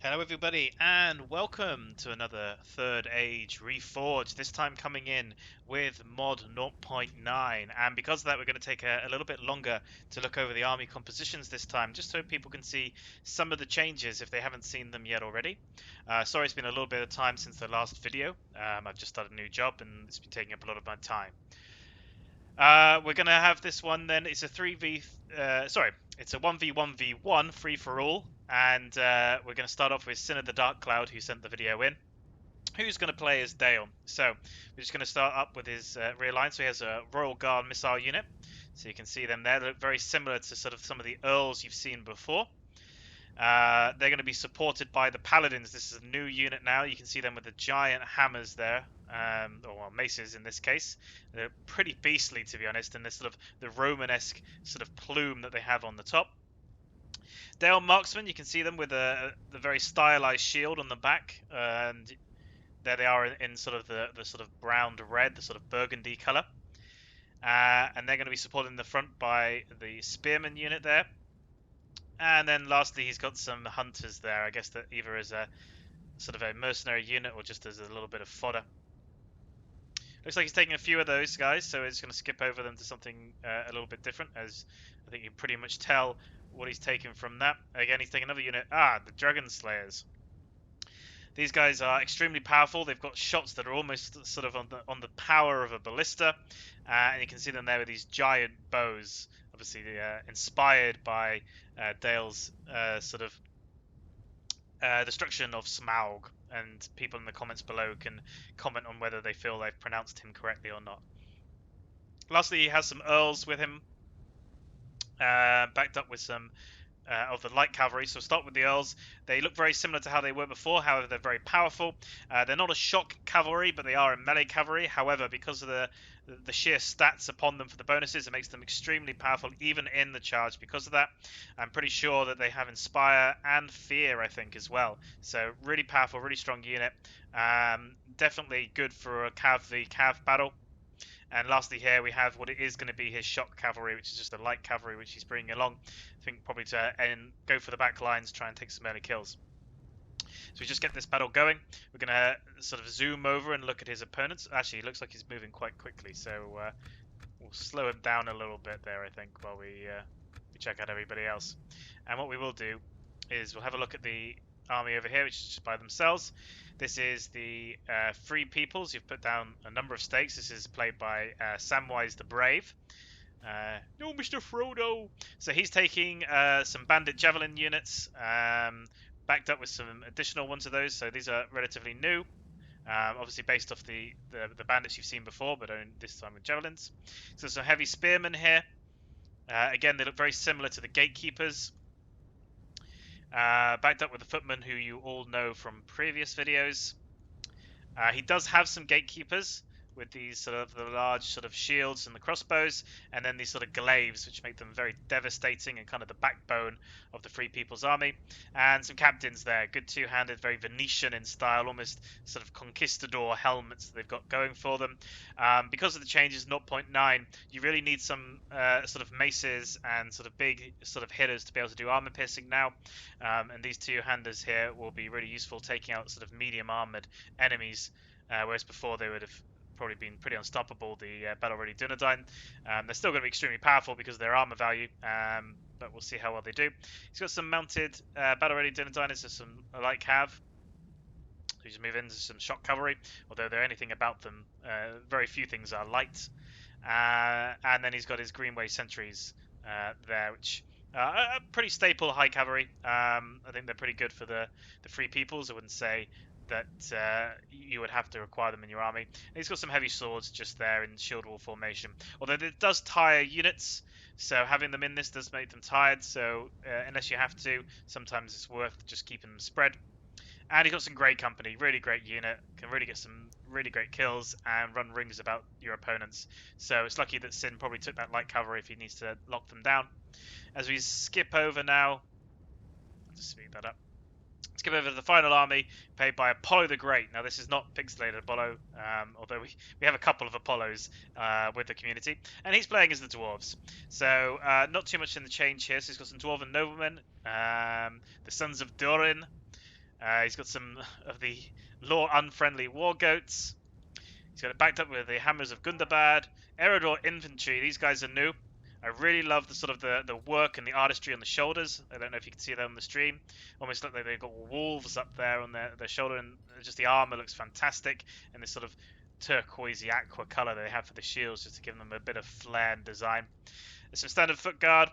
Hello everybody and welcome to another Third Age Reforged, this time coming in with mod 0.9, and because of that we're going to take a little bit longer to look over the army compositions this time, just so people can see some of the changes if they haven't seen them yet already. Sorry it's been a little bit of time since the last video. I've just started a new job and it's been taking up a lot of my time. We're gonna have this one then. It's a it's a 1v1v1 free for all, and we're gonna start off with Synn of the DarkCloud, who sent the video in. Who's gonna play as Dale? So we're just gonna start up with his rear line. So he has a Royal Guard missile unit. So you can see them there. They look very similar to sort of some of the Earls you've seen before. They're going to be supported by the Paladins. This is a new unit now. You can see them with the giant hammers there, or well, maces in this case. They're pretty beastly, to be honest, and this sort of the Romanesque sort of plume that they have on the top. Dale Marksman, you can see them with the very stylized shield on the back, and there they are in sort of the sort of brown to red, the sort of burgundy color. And they're going to be supported in the front by the Spearman unit there. And then lastly, he's got some hunters there, I guess that either as a sort of a mercenary unit or just as a little bit of fodder. Looks like he's taking a few of those guys, so he's going to skip over them to something a little bit different, as I think you can pretty much tell what he's taken from that. Again, he's taking another unit. The Dragon Slayers. These guys are extremely powerful. They've got shots that are almost sort of on the power of a ballista, and you can see them there with these giant bows, obviously inspired by Dale's sort of destruction of Smaug, and people in the comments below can comment on whether they feel they've pronounced him correctly or not. Lastly, he has some Earls with him, backed up with some of the light cavalry. So start with the Earls. They look very similar to how they were before, however they're very powerful. They're not a shock cavalry, but they are a melee cavalry. However, because of the sheer stats upon them for the bonuses, it makes them extremely powerful even in the charge. Because of that, I'm pretty sure that they have Inspire and Fear, I think, as well. So really powerful, really strong unit. Definitely good for a cav v cav battle. And lastly here we have what it is going to be his shock cavalry, which is just a light cavalry which he's bringing along. I think probably to go for the back lines, try and take some early kills. So we just get this battle going. We're going to sort of zoom over and look at his opponents. Actually, it looks like he's moving quite quickly, so we'll slow him down a little bit there, I think, while we check out everybody else. And what we will do is we'll have a look at the army over here, which is just by themselves. This is the Free Peoples. You've put down a number of stakes. This is played by Samwise the Brave. No, Mr. Frodo. So he's taking some Bandit Javelin units, backed up with some additional ones of those. So these are relatively new. Obviously based off the bandits you've seen before, but only this time with javelins. So some heavy spearmen here. Again, they look very similar to the gatekeepers. Backed up with the footman, who you all know from previous videos. He does have some gatekeepers with these sort of the large sort of shields and the crossbows, and then these sort of glaives, which make them very devastating and kind of the backbone of the Free People's Army. And some captains there, good two-handed, very Venetian in style, almost sort of conquistador helmets that they've got going for them. Because of the changes 0.9, you really need some sort of maces and sort of big sort of hitters to be able to do armor piercing now. And these two-handers here will be really useful taking out sort of medium armored enemies, whereas before they would have probably been pretty unstoppable, the Battle Ready Dunedain. They're still going to be extremely powerful because of their armor value, but we'll see how well they do. He's got some mounted Battle Ready Dunedain, so some light cav. So just move into some shock cavalry, although there anything about them, very few things are light. And then he's got his Greenway sentries there, which are pretty staple high cavalry. I think they're pretty good for the Free Peoples. I wouldn't say that you would have to acquire them in your army. And he's got some heavy swords just there in shield wall formation. Although it does tire units, so having them in this does make them tired. So unless you have to, sometimes it's worth just keeping them spread. And he's got some great company, really great unit, can really get some really great kills and run rings about your opponents. So it's lucky that Synn probably took that light cavalry if he needs to lock them down. As we skip over now, I'll just speed that up. Skip over to the final army, played by Apollo the Great. Now, this is not pixelated Apollo, although we have a couple of Apollos with the community. And he's playing as the Dwarves. So, not too much in the change here. So he's got some Dwarven Noblemen, the Sons of Durin, He's got some of the law-unfriendly war goats. He's got it backed up with the hammers of Gundabad. Eredor infantry. These guys are new. I really love the sort of the work and the artistry on the shoulders. I don't know if you can see that on the stream. Almost look like they've got wolves up there on their shoulder, and just the armor looks fantastic. And this sort of turquoisey aqua color they have for the shields, just to give them a bit of flair and design. There's some standard foot guard.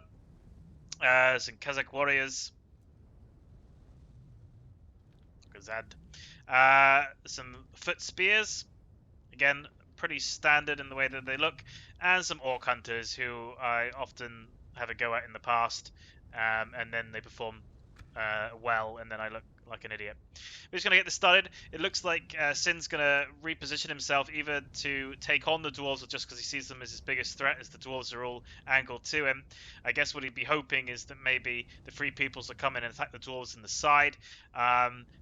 Some Kazakh warriors. Gazad. Some foot spears. Again, pretty standard in the way that they look, and some orc hunters who I often have a go at in the past, and then they perform well, and then I look like an idiot. We're just going to get this started. It looks like Synn's going to reposition himself either to take on the dwarves, or just because he sees them as his biggest threat, as the dwarves are all angled to him. I guess what he'd be hoping is that maybe the Free Peoples will come in and attack the dwarves in the side.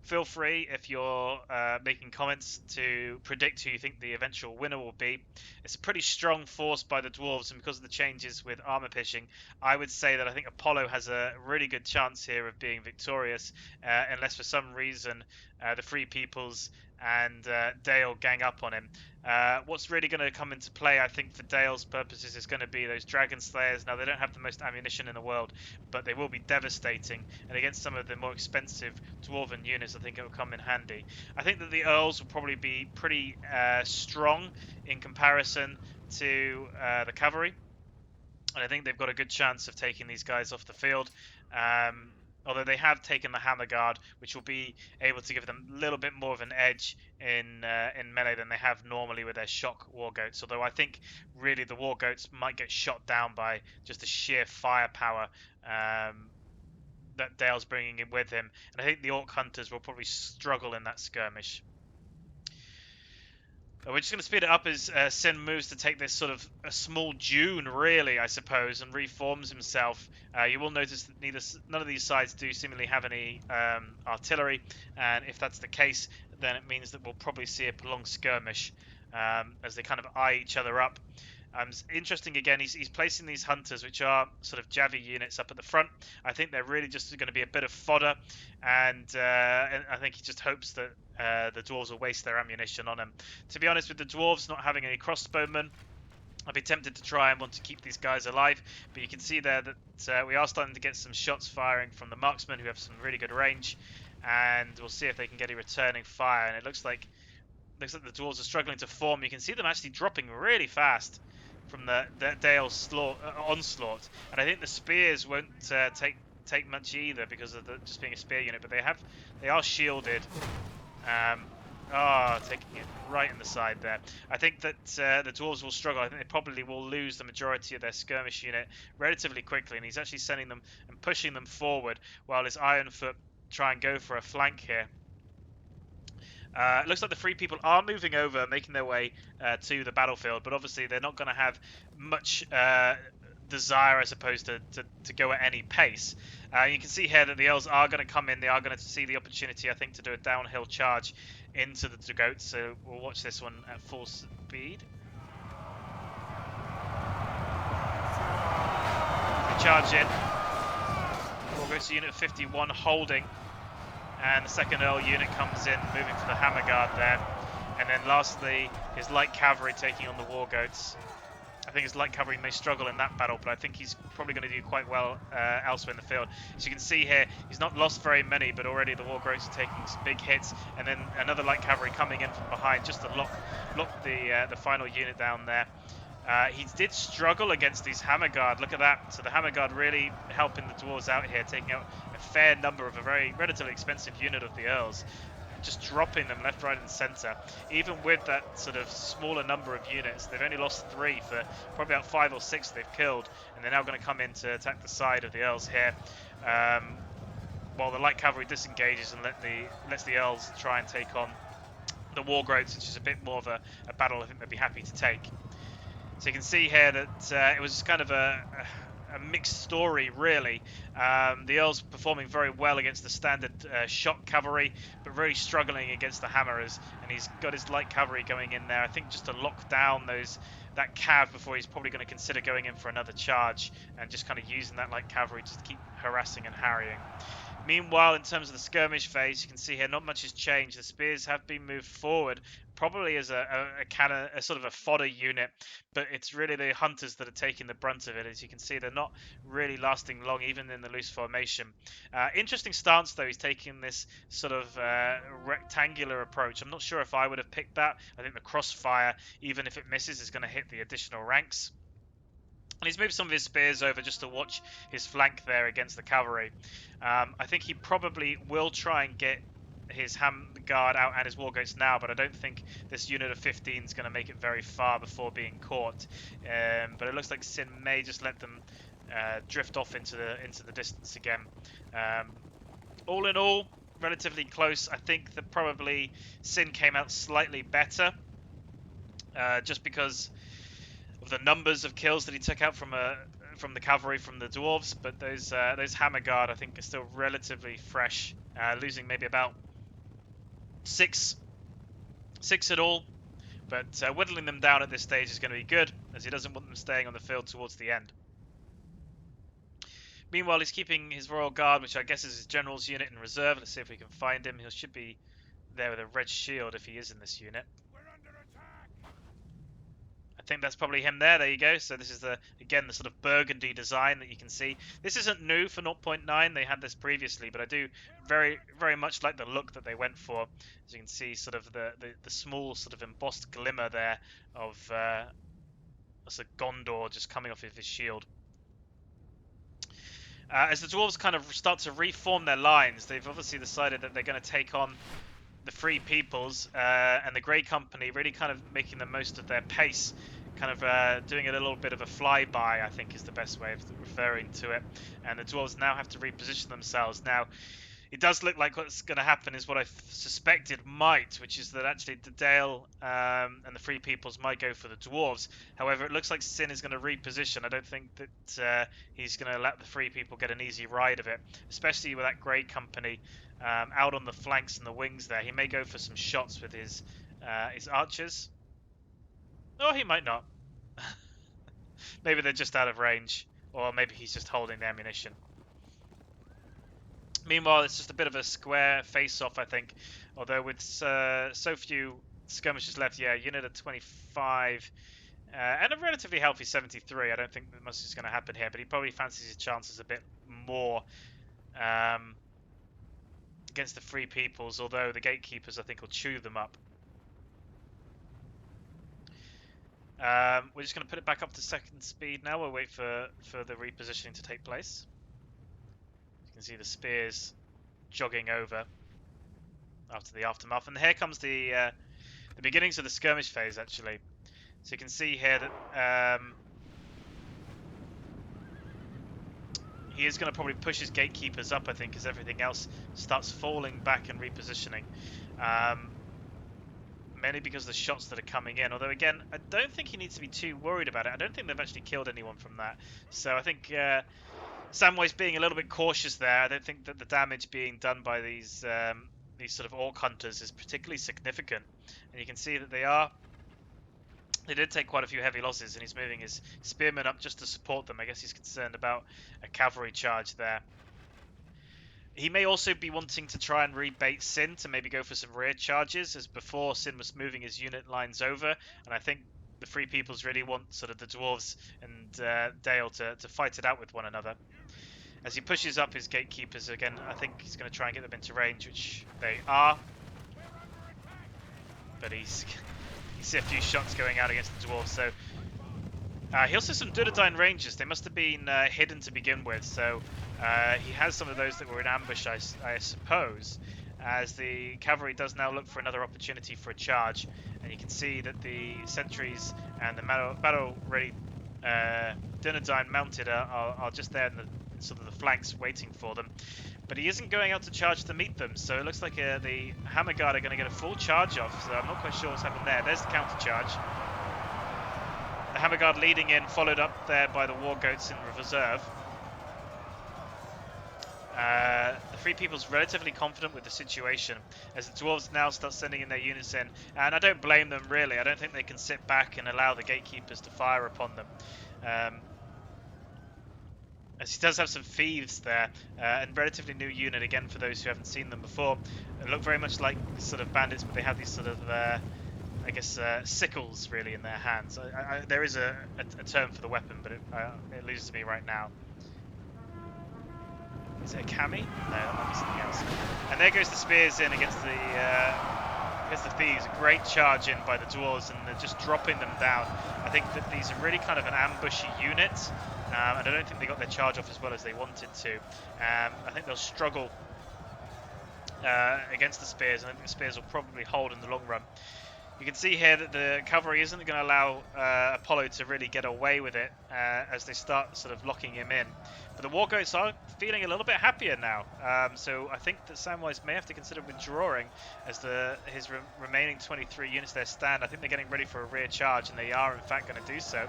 Feel free, if you're making comments, to predict who you think the eventual winner will be. It's a pretty strong force by the dwarves, and because of the changes with armor piercing, I would say that I think Apollo has a really good chance here of being victorious, unless for some reason the Free Peoples and Dale gang up on him. What's really going to come into play, I think, for Dale's purposes is going to be those Dragon Slayers. Now, they don't have the most ammunition in the world, but they will be devastating, and against some of the more expensive Dwarven units, I think it will come in handy. I think that the Earls will probably be pretty strong in comparison to the Cavalry, and I think they've got a good chance of taking these guys off the field. Although they have taken the Hammer Guard, which will be able to give them a little bit more of an edge in melee than they have normally with their shock war goats. Although I think really the war goats might get shot down by just the sheer firepower that Dale's bringing in with him, and I think the Orc Hunters will probably struggle in that skirmish. We're just going to speed it up as Synn moves to take this sort of a small dune, really, I suppose, and reforms himself. You will notice that none of these sides do seemingly have any artillery, and if that's the case, then it means that we'll probably see a prolonged skirmish as they kind of eye each other up. Interesting again, he's placing these hunters, which are sort of Javi units, up at the front. I think they're really just going to be a bit of fodder, and I think he just hopes that the dwarves will waste their ammunition on him. To be honest, with the dwarves not having any crossbowmen, I'd be tempted to try and want to keep these guys alive, but you can see there that we are starting to get some shots firing from the marksmen, who have some really good range, and we'll see if they can get a returning fire. And it looks like the dwarves are struggling to form. You can see them actually dropping really fast from the Dale onslaught, and I think the spears won't take much either, because of just being a spear unit, but they are shielded. Taking it right in the side there. I think that the dwarves will struggle. I think they probably will lose the majority of their skirmish unit relatively quickly, and he's actually sending them and pushing them forward while his Ironfoot try and go for a flank here. It looks like the Free People are moving over, making their way to the battlefield, but obviously they're not going to have much desire, I suppose, to go at any pace. You can see here that the Earls are going to come in. They are going to see the opportunity, I think, to do a downhill charge into the goats, so we'll watch this one at full speed. They charge in. We'll go to unit 51 holding, and the second Earl unit comes in, moving for the Hammer Guard there. And then lastly, his light cavalry taking on the war goats. I think his light cavalry may struggle in that battle, but I think he's probably going to do quite well elsewhere in the field. As you can see here, he's not lost very many, but already the war goats are taking some big hits, and then another light cavalry coming in from behind just to lock the final unit down there. He did struggle against these Hammer Guard. Look at that. So the Hammer Guard really helping the dwarves out here, taking out a fair number of a very relatively expensive unit of the Earls, just dropping them left, right, and centre. Even with that sort of smaller number of units, they've only lost 3 for probably about 5 or 6 they've killed, and they're now going to come in to attack the side of the Earls here, while the light cavalry disengages and lets the Earls try and take on the war goats, which is a bit more of a battle I think they'd be happy to take. So you can see here that it was kind of a mixed story, really. The Earls performing very well against the standard shock cavalry, but really struggling against the hammerers, and he's got his light cavalry going in there, I think, just to lock down that cav before he's probably going to consider going in for another charge, and just kind of using that light cavalry just to keep harassing and harrying. Meanwhile, in terms of the skirmish phase, you can see here not much has changed. The spears have been moved forward, probably as a cannon, a sort of a fodder unit, but it's really the hunters that are taking the brunt of it. As you can see, they're not really lasting long, even in the loose formation. Interesting stance, though. He's taking this sort of rectangular approach. I'm not sure if I would have picked that. I think the crossfire, even if it misses, is going to hit the additional ranks. And he's moved some of his spears over just to watch his flank there against the cavalry. I think he probably will try and get his ham guard out and his wargoats now, but I don't think this unit of 15 is going to make it very far before being caught. But it looks like Synn may just let them drift off into the distance again. All in all, relatively close. I think that probably Synn came out slightly better, just because of the numbers of kills that he took out from the cavalry from the dwarves, but those hammer guard I think are still relatively fresh, losing maybe about six at all, but whittling them down at this stage is going to be good, as he doesn't want them staying on the field towards the end. Meanwhile, he's keeping his royal guard, which I guess is his general's unit, in reserve. Let's see if we can find him. He should be there with a red shield if he is in this unit. I think that's probably him there. There you go. So this is again the sort of burgundy design that you can see. This isn't new for 0.9. They had this previously, but I do very much like the look that they went for. As you can see, sort of the small sort of embossed glimmer there of sort of Gondor just coming off of his shield. As the dwarves kind of start to reform their lines, they've obviously decided that they're going to take on the Free Peoples and the Grey Company, really kind of making the most of their pace, kind of doing a little bit of a flyby, I think is the best way of referring to it. And the dwarves now have to reposition themselves. Now, it does look like what's going to happen is what I suspected might, which is that actually the Dale and the Free Peoples might go for the dwarves. However, it looks like Synn is going to reposition. I don't think that he's going to let the Free People get an easy ride of it, especially with that Grey Company out on the flanks and the wings there. He may go for some shots with his archers. Or he might not. Maybe they're just out of range, or maybe he's just holding the ammunition. Meanwhile, it's just a bit of a square face-off, I think. Although with so few skirmishes left, yeah, unit of 25 and a relatively healthy 73. I don't think that much is going to happen here, but he probably fancies his chances a bit more against the Free Peoples, although the Gatekeepers, I think, will chew them up. We're just going to put it back up to second speed now. We'll wait for the repositioning to take place. You can see the spears jogging over after the aftermath, and here comes the beginnings of the skirmish phase, actually. So you can see here that he is going to probably push his Gatekeepers up, I think, as everything else starts falling back and repositioning. Mainly because of the shots that are coming in. Although, again, I don't think he needs to be too worried about it. I don't think they've actually killed anyone from that. So I think Samway's being a little bit cautious there. I don't think that the damage being done by these sort of orc hunters is particularly significant. And you can see that they did take quite a few heavy losses, and he's moving his spearmen up just to support them. I guess he's concerned about a cavalry charge there. He may also be wanting to try and rebait Synn to maybe go for some rear charges, as before Synn was moving his unit lines over, and I think the Free Peoples really want sort of the dwarves and Dale to fight it out with one another. As he pushes up his Gatekeepers again, I think he's going to try and get them into range, which they are. But you see a few shots going out against the dwarves, so he also has some Dunedain Rangers. They must have been hidden to begin with, so he has some of those that were in ambush, I suppose, as the cavalry does now look for another opportunity for a charge. And you can see that the sentries and the battle-ready Dunedain mounted are just there in sort of the flanks waiting for them. But he isn't going out to charge to meet them, so it looks like the Hammer Guard are going to get a full charge off, so I'm not quite sure what's happened there. There's the counter charge. The Hammer Guard leading in, followed up there by the Wargoats in reserve. The Free People's relatively confident with the situation, as the Dwarves now start sending in their units in, and I don't blame them really. I don't think they can sit back and allow the Gatekeepers to fire upon them. as he does have some thieves there, and relatively new unit again for those who haven't seen them before. They look very much like sort of bandits, but they have these sort of I guess sickles really in their hands. There is a term for the weapon, but it eludes me right now. Is it a cami? No, that might be something else. And there goes the spears in against the thieves. A great charge in by the dwarves, and they're just dropping them down. I think that these are really kind of an ambushy unit, and I don't think they got their charge off as well as they wanted to. I think they'll struggle against the spears, and I think the spears will probably hold in the long run. You can see here that the cavalry isn't going to allow Apollo to really get away with it as they start sort of locking him in. But the war goats are feeling a little bit happier now. So I think that Samwise may have to consider withdrawing as his remaining 23 units there stand. I think they're getting ready for a rear charge, and they are in fact going to do so.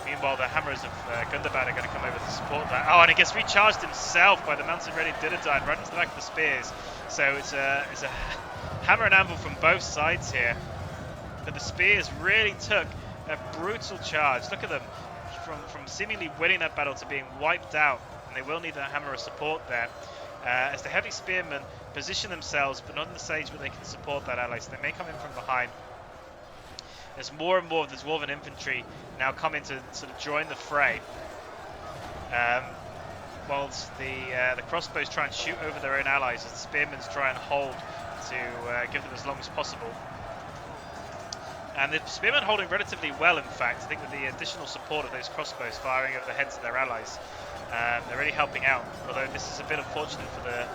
Meanwhile, the hammers of Gundabad are going to come over to support that. Oh, and he gets recharged himself by the mountain-ready Dinadyne right into the back of the spears. So it's a hammer and anvil from both sides here. But the spears really took a brutal charge. Look at them. From seemingly winning that battle to being wiped out. And they will need a hammer of support there. As the heavy spearmen position themselves, but not in the stage where they can support that ally. So they may come in from behind. There's more and more of the Dwarven infantry now coming to sort of join the fray. Whilst the crossbows try and shoot over their own allies, as the spearmen try and hold to give them as long as possible. And the spearmen holding relatively well, in fact. I think with the additional support of those crossbows firing over the heads of their allies, they're really helping out. Although this is a bit unfortunate for the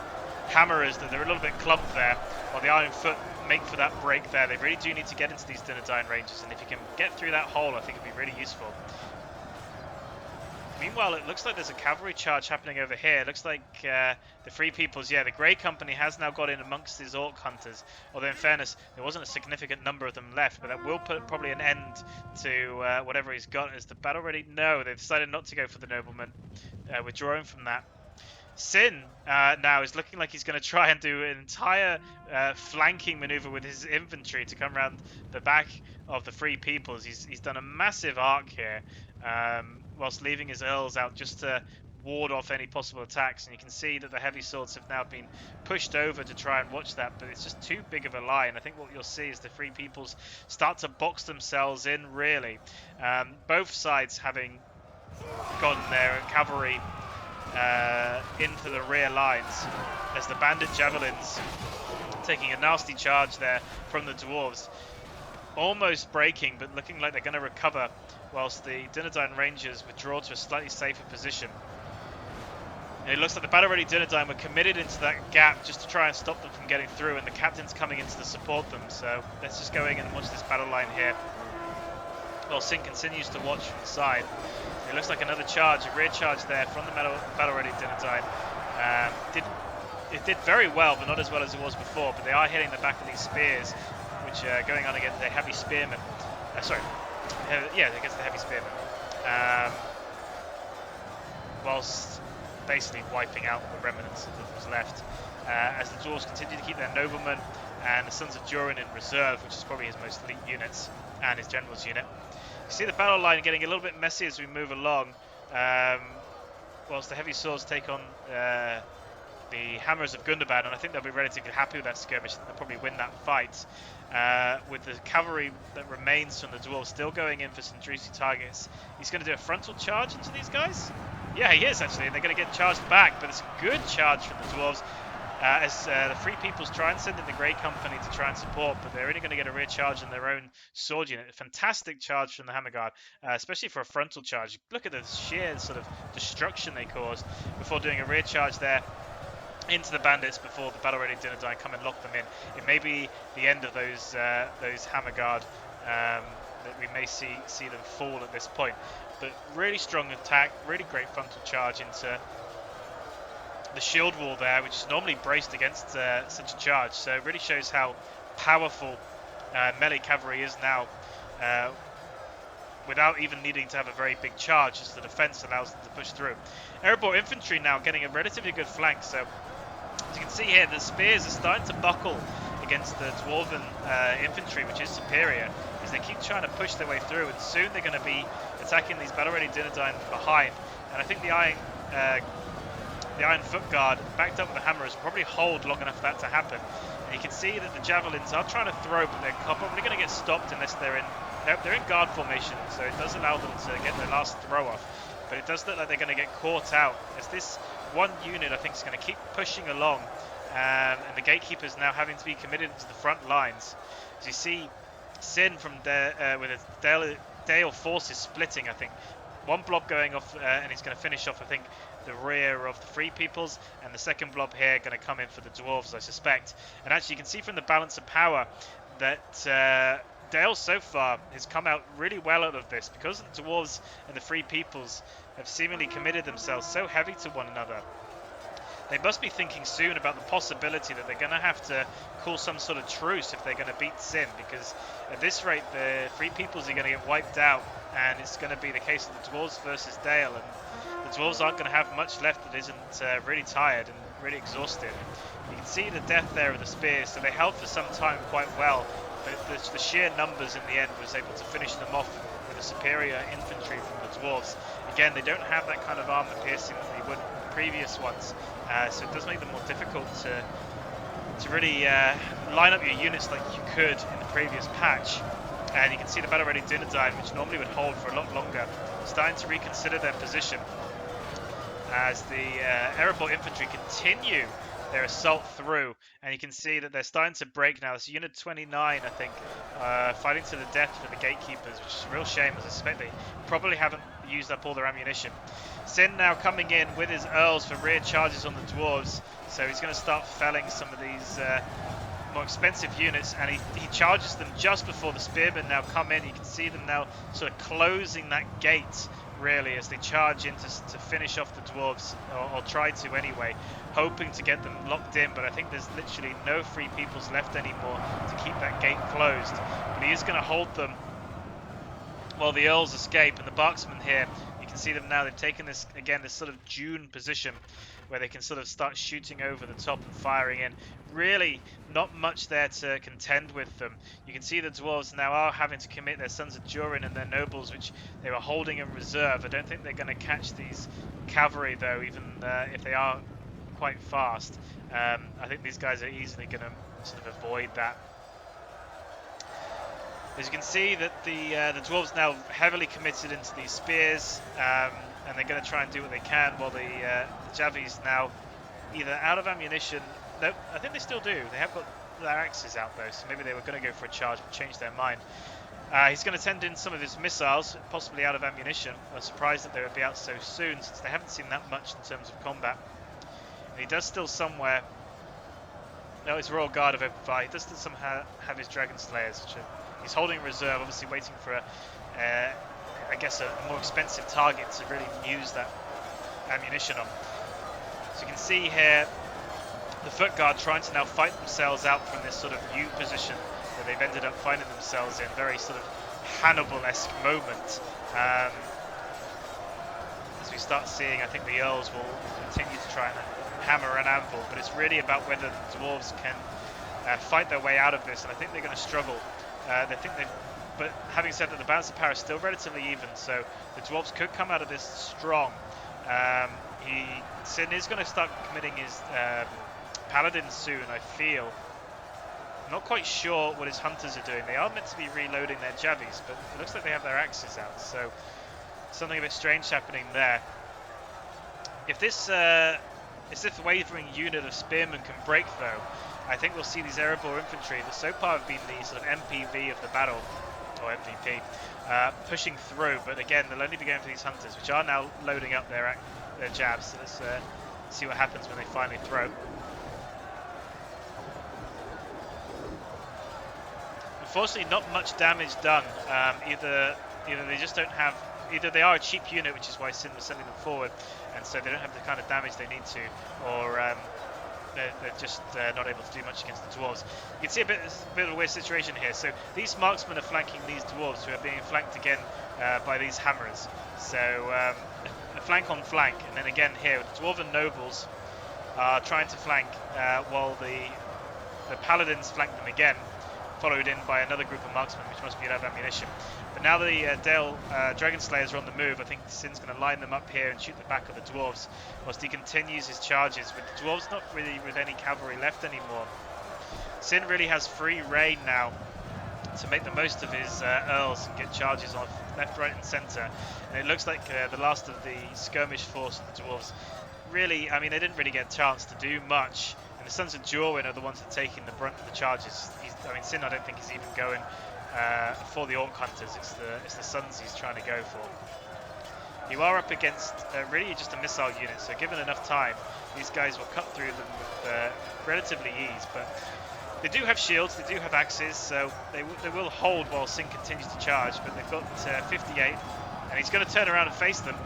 hammerers, that they're a little bit clumped there, while the Iron Foot make for that break there. They really do need to get into these Dinadyne ranges, and if you can get through that hole, I think it'd be really useful. Meanwhile, it looks like there's a cavalry charge happening over here. It looks like the Free Peoples, the Grey Company has now got in amongst these Orc Hunters. Although, in fairness, there wasn't a significant number of them left, but that will put probably an end to whatever he's got. Is the battle ready? No, they've decided not to go for the Nobleman, withdrawing from that. Synn now is looking like he's going to try and do an entire flanking maneuver with his infantry to come around the back of the Free Peoples. He's done a massive arc here, whilst leaving his earls out just to ward off any possible attacks. And you can see that the heavy swords have now been pushed over to try and watch that, but it's just too big of a line. I think what you'll see is the Free Peoples start to box themselves in, really. Both sides having gotten their cavalry into the rear lines, as the bandit javelins taking a nasty charge there from the dwarves, almost breaking, but looking like they're going to recover, whilst the Dinadyne Rangers withdraw to a slightly safer position. And it looks like the battle ready Dinadyne were committed into that gap just to try and stop them from getting through, and the captain's coming in to support them. So let's just go in and watch this battle line here, while Synn continues to watch from the side. It looks like another charge, a rear charge there from the battle-ready Dinadyne. It did very well, but not as well as it was before. But they are hitting the back of these spears, which are going on against the heavy spearmen. Against the heavy spearmen. Whilst basically wiping out the remnants that was left. As the dwarves continue to keep their noblemen and the Sons of Durin in reserve, which is probably his most elite units, and his general's unit. You see the battle line getting a little bit messy as we move along, whilst the heavy swords take on the hammers of Gundabad, and I think they'll be relatively happy with that skirmish. They'll probably win that fight, with the cavalry that remains from the dwarves still going in for some juicy targets. He's going to do a frontal charge into these guys? Yeah, he is actually, and they're going to get charged back, but it's a good charge from the dwarves. As the Free Peoples try and send in the Grey Company to try and support, but they're only going to get a rear charge on their own sword unit. A fantastic charge from the Hammer Guard, especially for a frontal charge. Look at the sheer sort of destruction they caused before doing a rear charge there into the bandits before the battle-ready Dinadyne come and lock them in. It may be the end of those Hammer Guard, that we may see them fall at this point. But really strong attack, really great frontal charge into the shield wall there, which is normally braced against such a charge. So it really shows how powerful melee cavalry is now, without even needing to have a very big charge, as the defense allows them to push through. Airborne infantry now getting a relatively good flank. So as you can see here, the spears are starting to buckle against the dwarven infantry, which is superior, as they keep trying to push their way through, and soon they're going to be attacking these battle-ready Dinadyne from behind. and I think the Iron Foot Guard, backed up with the hammers, will probably hold long enough for that to happen. And you can see that the javelins are trying to throw, but they're probably going to get stopped unless they're in guard formation, so it does allow them to get their last throw off. But it does look like they're going to get caught out, as this one unit, I think, is going to keep pushing along, and the gatekeepers now having to be committed to the front lines. As you see, Synn from there with his Dale forces splitting, I think. One blob going off, and he's going to finish off, I think, the rear of the Free Peoples, and the second blob here going to come in for the Dwarves, I suspect. And actually, you can see from the balance of power that Dale so far has come out really well out of this, because the Dwarves and the Free Peoples have seemingly committed themselves so heavy to one another. They must be thinking soon about the possibility that they're going to have to call some sort of truce if they're going to beat Synn, because at this rate the Free Peoples are going to get wiped out, and it's going to be the case of the Dwarves versus Dale, and the Dwarves aren't going to have much left that isn't really tired and really exhausted. You can see the death there of the spears, so they held for some time quite well, but the sheer numbers in the end was able to finish them off with a superior infantry from the Dwarves. Again, they don't have that kind of armor piercing that they would in the previous ones, so it does make them more difficult to really line up your units like you could in the previous patch. And you can see the battle ready Dunedain, which normally would hold for a lot longer, starting to reconsider their position as the Erebor infantry continue their assault through, and you can see that they're starting to break now. It's Unit 29, I think, fighting to the death for the gatekeepers, which is a real shame, as I suspect they probably haven't used up all their ammunition. Synn now coming in with his Earls for rear charges on the Dwarves, so he's going to start felling some of these more expensive units, and he charges them just before the Spearmen now come in. You can see them now sort of closing that gate, really, as they charge in to finish off the Dwarves, or try to anyway, hoping to get them locked in, but I think there's literally no Free Peoples left anymore to keep that gate closed. But he is going to hold them while the Earls escape, and the Barksmen here, you can see them now, they've taken this, again, this sort of dune position where they can sort of start shooting over the top and firing in. Really not much there to contend with them. You can see the Dwarves now are having to commit their Sons of Durin and their nobles, which they were holding in reserve. I don't think they're going to catch these cavalry, though, even if they are quite fast. I think these guys are easily going to sort of avoid that. As you can see, that the Dwarves now heavily committed into these spears, and they're going to try and do what they can, while the Javis now either out of ammunition. No, I think they still do. They have got their axes out though, so maybe they were going to go for a charge but changed their mind. He's going to send in some of his missiles, possibly out of ammunition. I was surprised that they would be out so soon, since they haven't seen that much in terms of combat. And he does still somewhere. No, his Royal Guard of Open Fire. He does still somehow have his Dragon Slayers, which he's holding in reserve, obviously waiting for I guess a more expensive target to really use that ammunition on. So you can see here the Foot Guard trying to now fight themselves out from this sort of U position that they've ended up finding themselves in. Very sort of Hannibal-esque moment. As we start seeing, I think the Earls will continue to try and hammer and anvil, but it's really about whether the Dwarves can fight their way out of this, and I think they're going to struggle. But having said that, the balance of power is still relatively even, so the Dwarves could come out of this strong. Synn is going to start committing his Paladins soon, I feel. I'm not quite sure what his Hunters are doing. They are meant to be reloading their Javis, but it looks like they have their axes out, so something a bit strange happening there. If this wavering unit of Spearmen can break, though, I think we'll see these Erebor infantry that so far have been the sort of MPV of the battle, or MVP, pushing through. But again, they'll only be going for these Hunters, which are now loading up their jabs. So let's see what happens when they finally throw. Unfortunately, not much damage done. Either they just don't have. Either they are a cheap unit, which is why Synn was sending them forward, and so they don't have the kind of damage they need to, or they're just not able to do much against the Dwarves. You can see a bit of a weird situation here. So these marksmen are flanking these Dwarves, who are being flanked again by these hammerers. So a flank on flank, and then again here, the Dwarven nobles are trying to flank while the Paladins flank them again. followed in by another group of marksmen, which must be out of ammunition. But now the Dragon Slayers are on the move, I think Synn's going to line them up here and shoot the back of the dwarves, whilst he continues his charges, with the dwarves not really with any cavalry left anymore. Synn really has free reign now to make the most of his earls and get charges off left, right and centre. And it looks like the last of the skirmish force of the dwarves really, I mean, they didn't really get a chance to do much. And the Sons of Jorwin are the ones that are taking the brunt of the charges. I mean, Synn I don't think is even going for the Orc Hunters. It's the Sons he's trying to go for. You are up against really just a missile unit, so given enough time, these guys will cut through them with relatively ease. But they do have shields, they do have axes, so they will hold while Synn continues to charge. But they've got 58, and he's going to turn around and face them.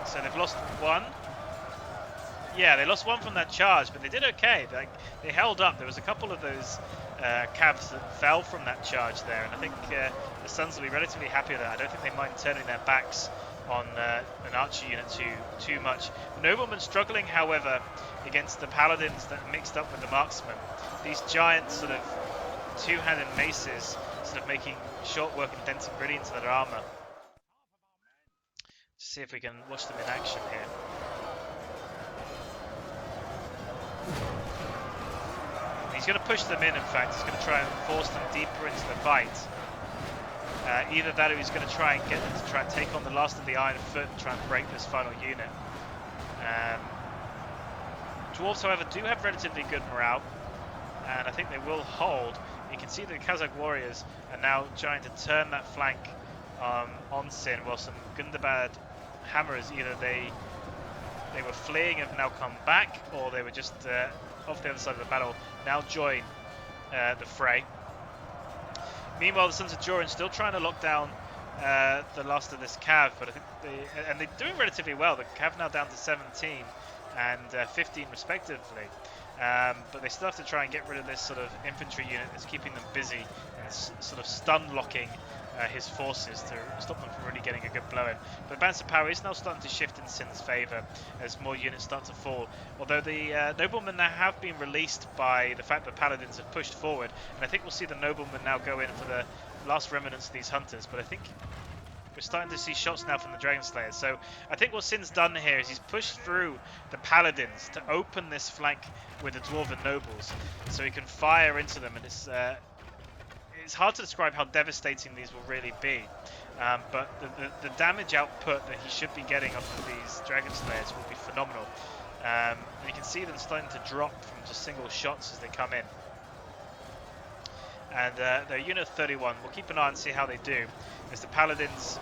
So they've lost one. Yeah, they lost one from that charge, but they did okay. They held up. There was a couple of those cavs that fell from that charge there, and I think the Sons will be relatively happy with that. I don't think they mind turning their backs on an archer unit too much. The noblemen struggling, however, against the paladins that are mixed up with the marksmen. These giant sort of two-handed maces sort of making short work and denting really into their armour. See if we can watch them in action here. He's going to push them in fact. He's going to try and force them deeper into the fight. Either that or he's going to try and get them to try and take on the last of the Iron Foot and try and break this final unit. Dwarves, however, do have relatively good morale, and I think they will hold. You can see the Kazakh warriors are now trying to turn that flank on Synn, while some Gundabad hammers, either they were fleeing and have now come back, or they were just off the other side of the battle, now join the fray. Meanwhile, the Sons of Jorwin still trying to lock down the last of this cav, but I think they're doing relatively well. The cav now down to 17 and 15 respectively. But they still have to try and get rid of this sort of infantry unit that's keeping them busy and sort of stun locking his forces to stop them from really getting a good blow in. But balance of power is now starting to shift in Synn's favour as more units start to fall. Although the noblemen now have been released by the fact that paladins have pushed forward, and I think we'll see the noblemen now go in for the last remnants of these hunters. But I think we're starting to see shots now from the Dragon Slayers. So I think what Synn's done here is he's pushed through the paladins to open this flank with the dwarven nobles, so he can fire into them, and it's hard to describe how devastating these will really be, but the damage output that he should be getting off of these Dragon Slayers will be phenomenal. And you can see them starting to drop from just single shots as they come in. And their unit 31, we'll keep an eye and see how they do, as the paladins,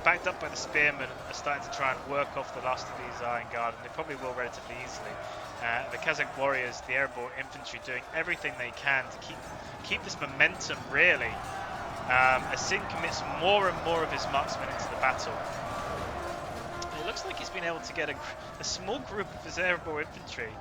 backed up by the spearmen, are starting to try and work off the last of these Iron Guard, and they probably will relatively easily. The Kazakh warriors, the airborne infantry, doing everything they can to keep this momentum really, as Synn commits more and more of his marksmen into the battle. It looks like he's been able to get a small group of his airborne infantry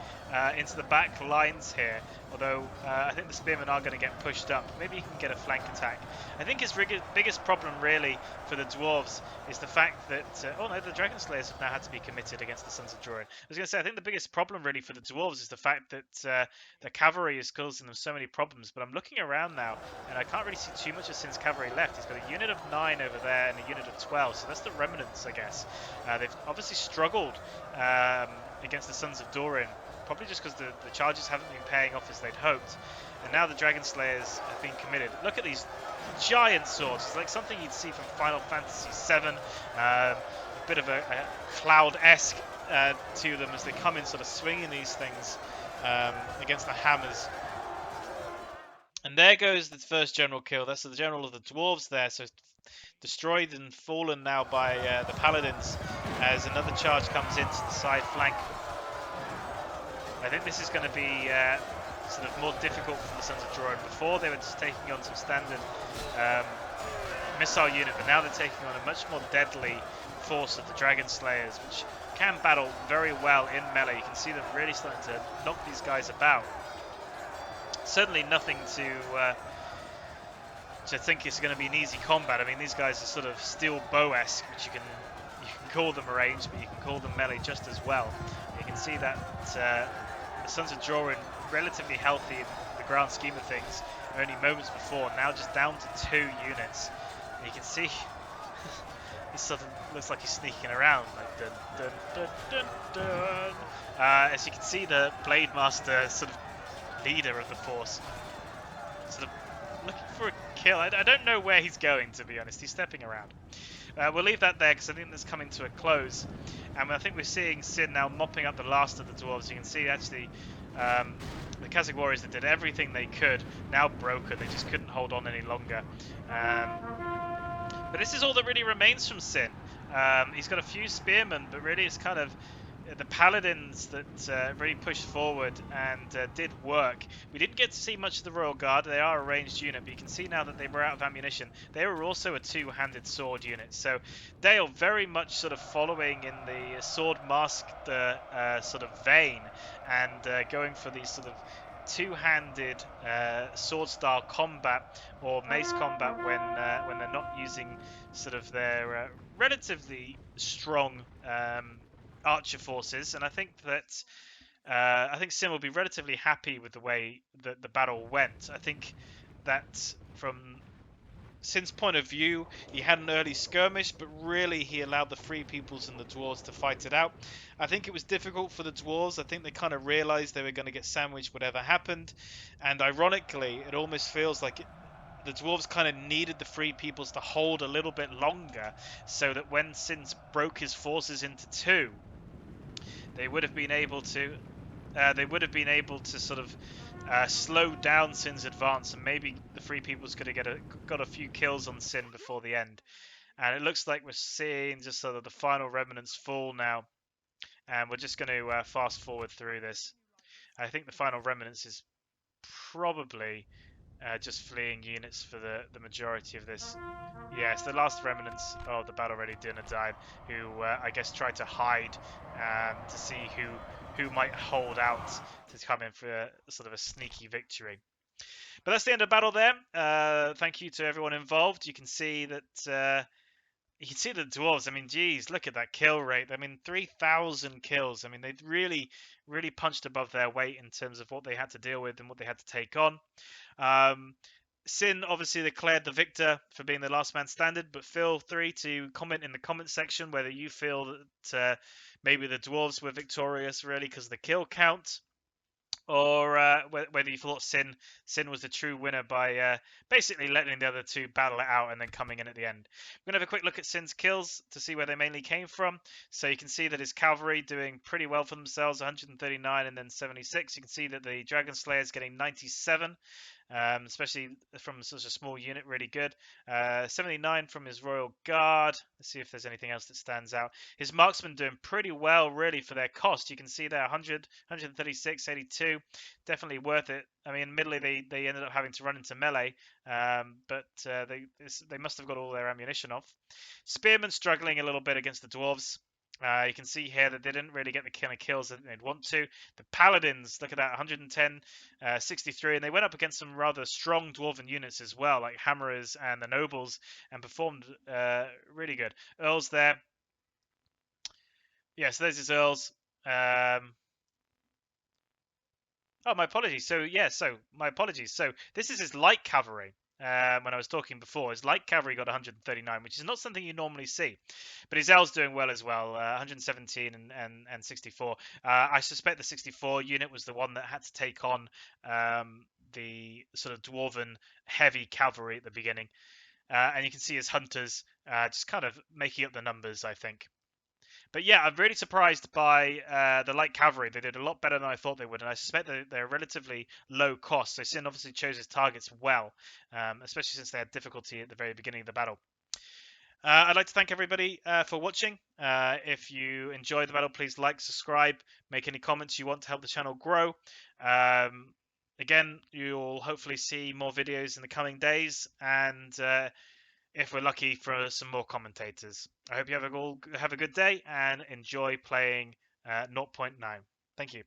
into the back lines here, although I think the spearmen are going to get pushed up. Maybe he can get a flank attack. I think his biggest problem really for the dwarves is the fact that oh no, the Dragon Slayers have now had to be committed against the Sons of Jorwin. I was going to say, I think the biggest problem really for the dwarves is the fact that the cavalry is causing them so many problems, but I'm looking around now and I can't really see too much of Synn's cavalry left. He's got a unit of 9 over there and a unit of 12, so that's the remnants, I guess. They've obviously struggled against the Sons of Jorwin, probably just because the charges haven't been paying off as they'd hoped, and now the Dragon Slayers have been committed. Look at these giant swords. It's like something you'd see from Final Fantasy VII, a bit of a Cloud-esque to them as they come in sort of swinging these things against the hammers. And there goes the first general kill. That's the general of the dwarves there, so destroyed and fallen now by the paladins as another charge comes into the side flank. I think this is going to be sort of more difficult for the Sons of Jorwin. Before they were just taking on some standard missile unit, but now they're taking on a much more deadly force of the Dragon Slayers, which can battle very well in melee. You can see them really starting to knock these guys about. Certainly nothing to think it's going to be an easy combat. I mean, these guys are sort of steel bow-esque, which you can call them ranged, but you can call them melee just as well. You can see that the Suns are drawing relatively healthy in the grand scheme of things. Only moments before, now just down to 2 units. And you can see he sort of looks like he's sneaking around, like dun dun dun dun dun. As you can see, the Blade Master, sort of leader of the force, sort of looking for a kill. I don't know where he's going, to be honest. He's stepping around. We'll leave that there because I think that's coming to a close. And I think we're seeing Synn now mopping up the last of the dwarves. You can see actually the Kazakh warriors that did everything they could now broken. They just couldn't hold on any longer. But this is all that really remains from Synn. He's got a few spearmen, but really it's kind of the paladins that really pushed forward and did work. We didn't get to see much of the Royal Guard. They are a ranged unit, but you can see now that they were out of ammunition. They were also a two-handed sword unit, so they are very much sort of following in the sword masked sort of vein and going for these sort of two-handed sword style combat or mace combat when they're not using sort of their relatively strong archer forces, and I think that Sim will be relatively happy with the way that the battle went. I think that from Sin's point of view, he had an early skirmish, but really he allowed the Free Peoples and the Dwarves to fight it out. I think it was difficult for the Dwarves. I think they kind of realized they were going to get sandwiched whatever happened, and ironically, it almost feels like the dwarves kind of needed the Free Peoples to hold a little bit longer, so that when Sin broke his forces into two, they would have been able to sort of slow down Sin's advance, and maybe the Free Peoples could have got a few kills on Sin before the end. And it looks like we're seeing just sort of the final remnants fall now, and we're just going to fast forward through this. I think the final remnants is probably just fleeing units for the majority of this. Yes, the last remnants of the battle ready dinner dive, who I guess tried to hide to see who might hold out to come in for sort of a sneaky victory. But that's the end of the battle there. Thank you to everyone involved. You can see that you can see the dwarves. I mean, geez, look at that kill rate. I mean, 3,000 kills. I mean, they really, really punched above their weight in terms of what they had to deal with and what they had to take on. Synn obviously declared the victor for being the last man standing, but feel free to comment in the comment section whether you feel that maybe the dwarves were victorious really because of the kill count, or whether you thought Synn was the true winner by basically letting the other two battle it out and then coming in at the end. We're going to have a quick look at Synn's kills to see where they mainly came from. So you can see that his cavalry doing pretty well for themselves, 139 and then 76. You can see that the Dragon Slayer is getting 97. Especially from such a small unit, really good. 79 from his Royal Guard. Let's see if there's anything else that stands out. His marksmen doing pretty well, really, for their cost. You can see there 100, 136, 82. Definitely worth it. I mean, admittedly, they ended up having to run into melee, but they must have got all their ammunition off. Spearmen struggling a little bit against the dwarves. You can see here that they didn't really get the kind of kills that they'd want to. The Paladins, look at that, 110, 63, and they went up against some rather strong Dwarven units as well, like Hammerers and the Nobles, and performed really good. Earls there. Yeah, so there's his Earls. Oh, my apologies. My apologies. So this is his light cavalry. When I was talking before, his light cavalry got 139, which is not something you normally see. But his L's doing well as well, 117 and 64. I suspect the 64 unit was the one that had to take on the sort of dwarven heavy cavalry at the beginning. And you can see his hunters just kind of making up the numbers, I think. But yeah, I'm really surprised by the light cavalry. They did a lot better than I thought they would, and I suspect that they're relatively low cost. So Synn obviously chose his targets well, especially since they had difficulty at the very beginning of the battle. I'd like to thank everybody for watching. If you enjoyed the battle, please like, subscribe, make any comments you want to help the channel grow. Again, you'll hopefully see more videos in the coming days, and if we're lucky, for some more commentators. I hope you have a good day and enjoy playing 0.9. Thank you.